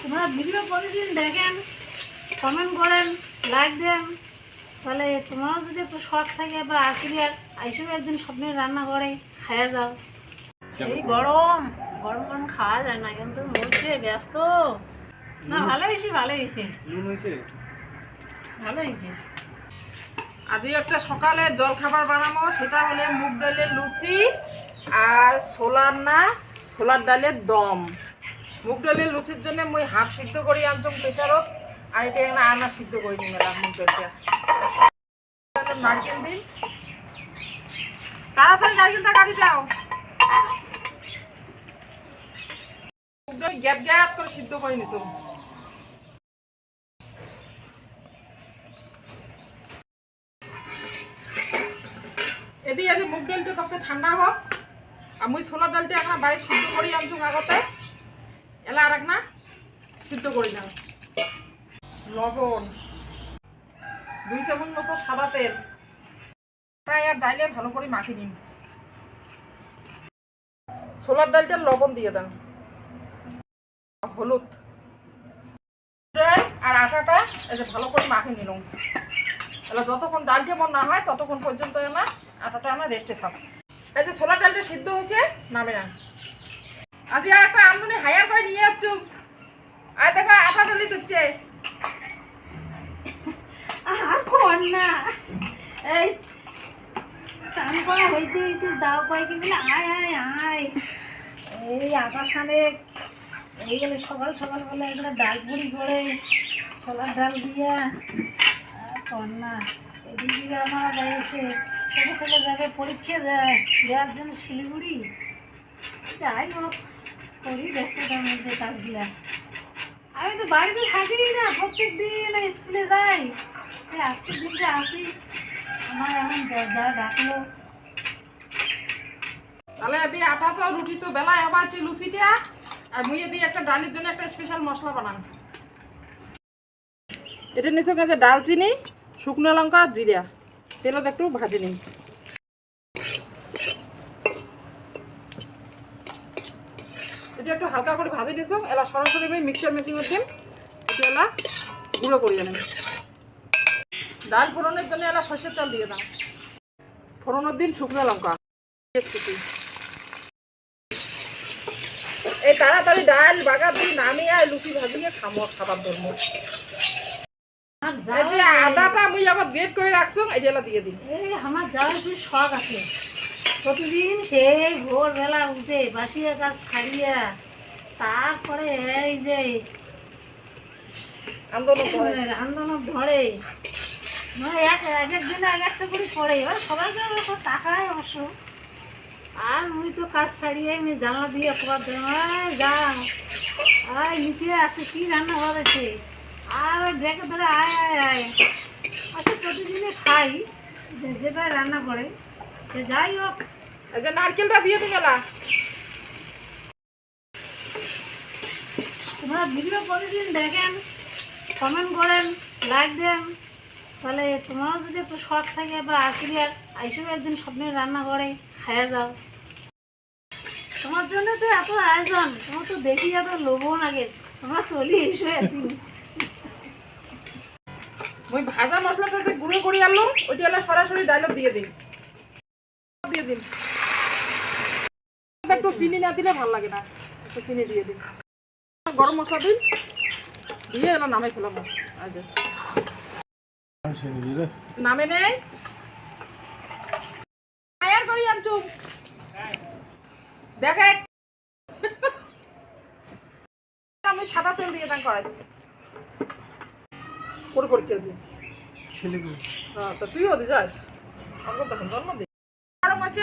তোমরা ভিডিও প্রতিদিন দেখেন, কমেন্ট করেন, লাইক দেন, তাহলে তোমারও যদি একটু শখ থাকে বা আইসবে একদিন স্বপ্নে রান্না করে খাওয়া যাও। এই গরম গরম গরম খাওয়া যায় না, কিন্তু বলছে ব্যস্ত না। ভালো হয়েছে, ভালো হয়েছে, ভালো হয়েছে। আজকে একটা সকালে জল খাবার বানাবো, সেটা হলে মুগ ডালের লুচি আর ছোলার ডালের দম। মুগ ডালের লুচির জন্য মুই হাফ সিদ্ধ করি আনছম প্রেসারত, আর এটা এখানে আনা সিদ্ধ করে নি মেলা মুগ ডালটা। নারকেল দিন, তাড়াতাড়ি নারকেলটা কাটি দাও। মুগ ডাল গ্যাপ গ্যাপ করে সিদ্ধ করে নিছ। এদি আছে মুগ ডালটা তখন ঠান্ডা হোক, আর মুই ছোলার ডালটা এখন বাইরে সিদ্ধ করি আনছুম আগতে, এলা আর এক না সিদ্ধ করি না। লবণ 2 চামচ মতো, সাদা তেল, তাই আর ডাইলে ভালো করে মাখি নিন। ছোলার ডালটা লবণ দিয়ে দেন, হলুদ আর আটাটা এই ভালো করে মাখি নিলাম। এলা যতক্ষণ ডালটা মন না হয় ততক্ষণ পর্যন্ত না আটাটা আমার রেস্টে থাক। এই যে ছোলার ডালটা সিদ্ধ হয়েছে, নামে না। আজ আর একটা আমদানি হায়ার করে নিয়ে যাচ্ছ, আর দেখো আটা ডালি দিচ্ছে। আর কোন না, এই চান করা হইতে হইতে যাও কয়েকদিন বলে আয় আয় আয়। এই আটা সালে এই গেলে সকাল সকাল বলে এগুলো ডাল পুরি করে ছোলার ডাল দিয়া কর না। এদিকে আমার এসে ছেলে ছেলে যাবে পরীক্ষা দেওয়ার জন্য শিলিগুড়ি। যাই হোক, করি ব্যস্ততার মধ্যে কাজগুলা। আমি তো বাড়িতে থাকি না, প্রত্যেক দিন স্কুলে যাই। আজকের দিনটা আসি, আমার এখন যা ডাকলো। তাহলে এদি আটা তো রুটি তো বেলায় আবার যে লুচিটা, আর মুই এদি একটা ডালের জন্য একটা স্পেশাল মশলা বানান। এটা নিচে গেছে ডালচিনি, শুকনো লঙ্কা, জিরা, তেলত একটু ভাজি নিন। এটা একটু হালকা করে ভাজি নিয়েছ, এলা সরাসরি আমি মিক্সার মেশিনের দিন এটা এলা গুঁড়ো করে নেন। ডাল ফোড়নের জন্য এলা সর্ষের তেল দিয়ে দাও, ফোড়নের দিন শুকনো লঙ্কা। এই তাড়াতাড়ি ডাল বাগার দিয়ে নামিয়ে আর লুচি ভাজিয়ে খাবার ধর্ম। আদাটা আমি আবার গ্রেট করে রাখছো, এই জেলা দিয়ে দিই। আমার যাওয়ার একটু শখ আছে, প্রতিদিন সেই ভোরবেলা উঠে বাসিয়া কাজ সারিয়া তারপরে এই যে আন্দোলন ধরে এক একদিন এক একটা করে পড়ে। এবার সবাই টাকায় অবশ্য, আর মুই তো কাজ সারিয়ে আমি জানলা দিয়ে পর যা আয় নিচে আছে কি রান্না করেছে, আর ওই ডেকে ধরে আয় আয় আয়। আচ্ছা প্রতিদিনে খাই যেটা রান্না করে, সে যাই হোক। নারকেলটা দিয়ে দিই গেলা। তোমরা ভিডিও প্রতিদিন দেখেন, কমেন্ট করেন, লাইক দেন, তাহলে তোমারও যদি একটু শখ থাকে বা আইসবে একদিন স্বপ্নে রান্না করে খাওয়া যাও। তোমার জন্য তো এত আয়োজন, তোমার তো দেখি এত লোভও লাগে, তোমরা চলি এসো একদিন। ওই ভাজা মশলাটা যে গুঁড়ো করে আনলো ওইটা এলা সরাসরি ডাইলত দিয়ে দিন। একটু চিনি না দিলে ভালো লাগে না, একটু চিনি দিয়ে দিন। গরম মশলা দিন, দিয়ে এলা নামে ফেলাম। নামে নেই আয়ার করি আনছু দেখে আমি সাদা তেল দিয়ে দান করাই করে করতে তা তুইও দি যাস আমার তখন জন্মদিন গরম আছে,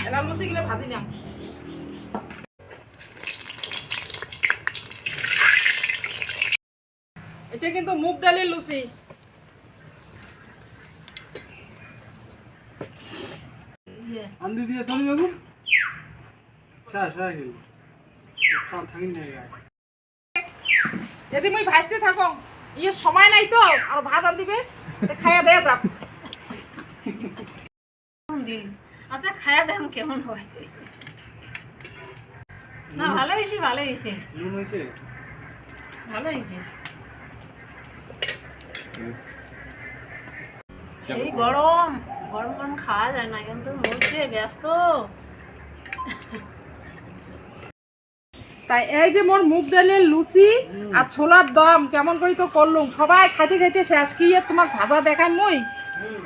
এলা লুচি গেলে ভাজি নাম। এটা কিন্তু মুগ ডালের লুচি। আন্দি দিয়ে চলে যাবো, শেষ হয়ে গেল, থাকি না। যদি মুই ভাজতে থাকো, ইয়ে সময় নাই তো আর ভাত আন দিবে, খাইয়া দেয়া যাক। আচ্ছা খায়া দেখুন কেমন হয়। না ভালো হয়েছে, ভালো হয়েছে। ভালো হয়েছে। এই গরম গরম গরম খাওয়া যায় না, কিন্তু মরছে ব্যস্ত। তাই এই যে মোর মুগ ডালের লুচি আর ছোলার দম কেমন করে তো করলুম, সবাই খাইতে খাইতে শেষ। কি আর তোমাক ভাজা দেখাই মই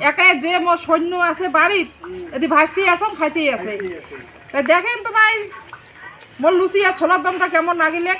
একাই যে মোর সৈন্য আছে বাড়িত, যদি ভাজতেই আসম খাইতেই আছে। তাই দেখেন তোমার মোর লুচি আর ছোলার দমটা কেমন লাগিলে।